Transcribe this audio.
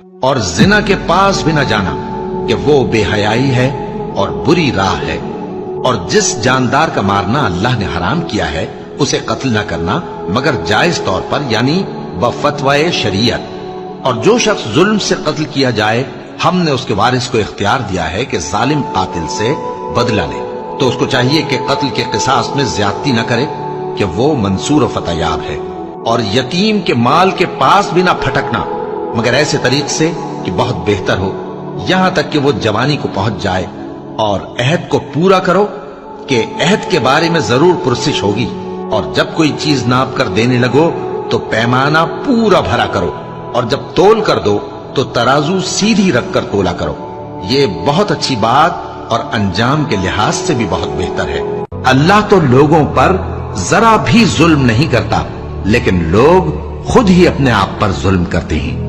اور زنا کے پاس بھی نہ جانا کہ وہ بے حیائی ہے اور بری راہ ہے، اور جس جاندار کا مارنا اللہ نے حرام کیا ہے اسے قتل نہ کرنا مگر جائز طور پر، یعنی بفتوائے شریعت۔ اور جو شخص ظلم سے قتل کیا جائے ہم نے اس کے وارث کو اختیار دیا ہے کہ ظالم قاتل سے بدلہ لے، تو اس کو چاہیے کہ قتل کے قصاص میں زیادتی نہ کرے کہ وہ منصور و فتح یاب ہے، اور یتیم کے مال کے پاس بھی نہ پھٹکنا مگر ایسے طریق سے کہ بہت بہتر ہو، یہاں تک کہ وہ جوانی کو پہنچ جائے، اور عہد کو پورا کرو کہ عہد کے بارے میں ضرور پرسش ہوگی، اور جب کوئی چیز ناپ کر دینے لگو تو پیمانہ پورا بھرا کرو، اور جب تول کر دو تو ترازو سیدھی رکھ کر تولا کرو، یہ بہت اچھی بات اور انجام کے لحاظ سے بھی بہت بہتر ہے۔ اللہ تو لوگوں پر ذرا بھی ظلم نہیں کرتا، لیکن لوگ خود ہی اپنے آپ پر ظلم کرتے ہیں۔